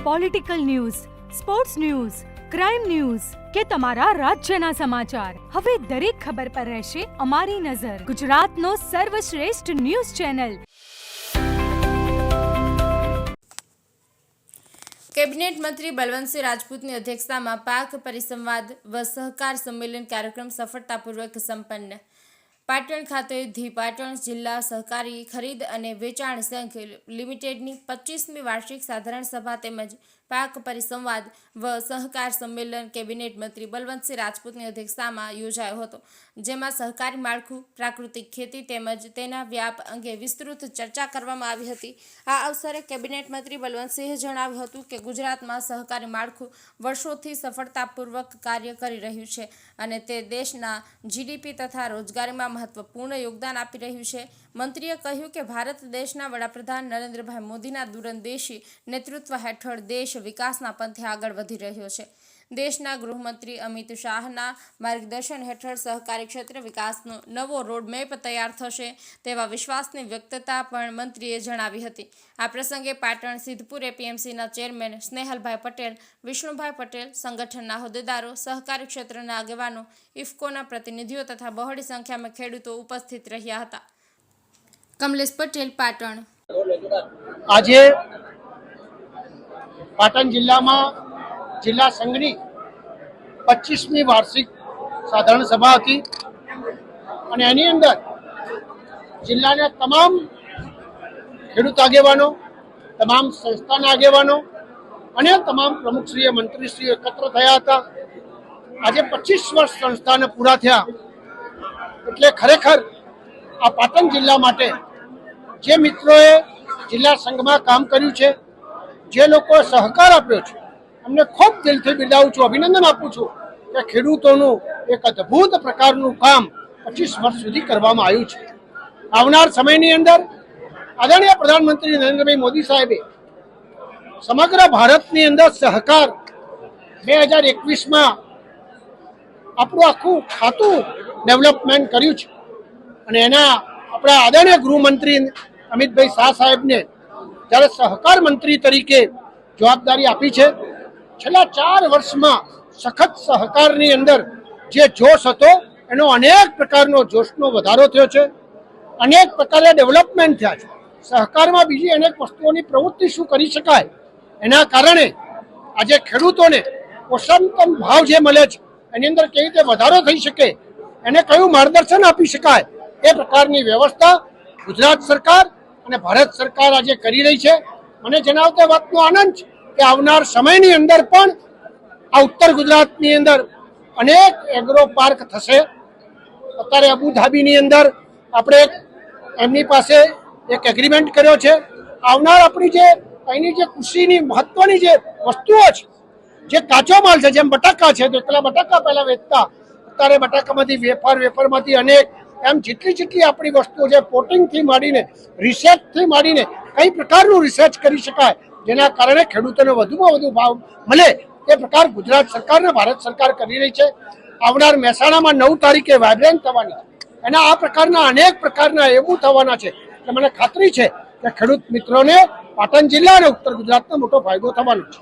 Political news, sports news, crime news કે તમારા રાજ્યના સમાચાર, હવે દરેક ખબર પર રહેશે અમારી નજર. ગુજરાતનો સર્વશ્રેષ્ઠ ન્યૂઝ ચેનલ. કેબિનેટ મંત્રી બલવંતસિંહ રાજપૂતની અધ્યક્ષતામાં પાક પરિસંવાદ વ સહકાર સંમેલન કાર્યક્રમ સફળતાપૂર્વક સંપન્ન. પાટણ ખાતે ધી પાટણ જિલ્લા સહકારી ખરીદ અને વેચાણ સંઘ લિમિટેડની 25મી વાર્ષિક સાધારણ સભા તેમજ પાક પરિસંવાદ વ સહકાર સંમેલન કેબિનેટ મંત્રી બલવંતસિંહ રાજપૂતની અધ્યક્ષતામાં યોજાયો હતો, જેમાં સહકારી માળખું, પ્રાકૃતિક ખેતી તેમજ તેના વ્યાપ અંગે વિસ્તૃત ચર્ચા કરવામાં આવી હતી. આ અવસરે કેબિનેટ મંત્રી બલવંતસિંહે જણાવ્યું હતું કે ગુજરાતમાં સહકારી માળખું વર્ષોથી સફળતાપૂર્વક કાર્ય કરી રહ્યું છે અને તે દેશના જીડીપી તથા રોજગારીમાં મહત્વપૂર્ણ યોગદાન આપી રહ્યું છે. મંત્રીએ કહ્યું કે ભારત દેશના વડાપ્રધાન નરેન્દ્રભાઈ મોદીના દૂરંદેશી નેતૃત્વ હેઠળ દેશ વિકાસના પંથે આગળ વધી રહ્યો છે. દેશના ગૃહમંત્રી અમિત શાહના માર્ગદર્શન હેઠળ સહકારી ક્ષેત્ર વિકાસનો નવો રોડમેપ તૈયાર થશે તેવા વિશ્વાસની વ્યક્તતા પણ મંત્રીએ જણાવી હતી. આ પ્રસંગે પાટણ સિદ્ધપુર એપીએમસીના ચેરમેન સ્નેહલભાઈ પટેલ, વિષ્ણુભાઈ પટેલ, સંગઠનના હોદ્દેદારો, સહકારી ક્ષેત્રના આગેવાનો, ઇફકોના પ્રતિનિધિઓ તથા બહોળી સંખ્યામાં ખેડૂતો ઉપસ્થિત રહ્યા હતા. કમલેશ પટેલ, પાટણ. આજે પાટણ જિલ્લામાં જિલ્લા સંઘની 25મી વાર્ષિક સાધારણ સભા હતી અને એની અંદર જિલ્લાના તમામ ખેડૂત આગેવાનો, તમામ સંસ્થાના આગેવાનો અને તમામ પ્રમુખશ્રીઓ, મંત્રીશ્રીઓ એકત્ર થયા હતા. આજે 25 વર્ષ સંસ્થાને પૂરા થયા એટલે ખરેખર આ પાટણ જિલ્લા માટે જે મિત્રોએ જિલ્લા સંઘમાં કામ કર્યું છે, જે લોકોએ સહકાર આપ્યો છે, અમને ખૂબ દિલથી બિરદાવું છું, અભિનંદન આપું છું કે ખેડૂતોનું એક અદ્ભુત પ્રકારનું કામ 25 વર્ષ સુધી કરવામાં આવ્યું છે. આવનાર સમયની અંદર આદરણીય પ્રધાનમંત્રી નરેન્દ્રભાઈ મોદી સાહેબે સમગ્ર ભારતની અંદર સહકાર 2021માં આપણું આખું ખાતું ડેવલપમેન્ટ કર્યું છે અને એના આપણા આદરણીય ગૃહમંત્રી અમિતભાઈ શાહ સાહેબને જ્યારે સહકાર મંત્રી તરીકે જવાબદારી આપી છે. છેલ્લા 4 વર્ષમાં સખત સહકારની અંદર જે જોશ હતો એનો અનેક પ્રકારનો જોશનો વધારો થયો છે, અનેક પ્રકારે ડેવલપમેન્ટ થયા છે. સહકારમાં બીજી અનેક વસ્તુઓની પ્રવૃત્તિ શું કરી શકાય એના કારણે આજે ખેડૂતોને પોષણતમ ભાવ જે મળે છે એની અંદર કેવી રીતે વધારો થઈ શકે, એને કયું માર્ગદર્શન આપી શકાય એ પ્રકારની વ્યવસ્થા ગુજરાત સરકાર અને ભારત સરકાર આજે કરી રહી છે. મને જણાવતા વાતનો આનંદ છે કે આવનાર સમયની અંદર પણ આ ઉત્તર ગુજરાતની અંદર અનેક એગ્રો પાર્ક થશે. અત્યારે અબુધાબીની અંદર આપણે એમની પાસે એક એગ્રીમેન્ટ કર્યો છે. આવનાર આપણી જે અહીંની જે કૃષિની મહત્વની જે વસ્તુઓ છે, જે કાચો માલ છે, જેમ બટાકા છે તો એટલા બટાકા પહેલા વેચતા, અત્યારે બટાકામાંથી વેફરમાંથી અનેક એમ જેટલી આપણી વસ્તુઓ છે, પોટિંગથી માંડીને રિસર્ચથી માંડીને કઈ પ્રકારનું રિસર્ચ કરી શકાય જેના કારણે ખેડૂતોને વધુમાં વધુ ભાવ મળે એ પ્રકાર ગુજરાત સરકાર અને ભારત સરકાર કરી રહી છે. આવનાર મહેસાણામાં 9 તારીખે વાઇબ્રન્ટ થવાની છે, એના આ પ્રકારના અનેક પ્રકારના એવું થવાના છે એટલે મને ખાતરી છે કે ખેડૂત મિત્રોને પાટણ જિલ્લા અને ઉત્તર ગુજરાતનો મોટો ફાયદો થવાનો છે.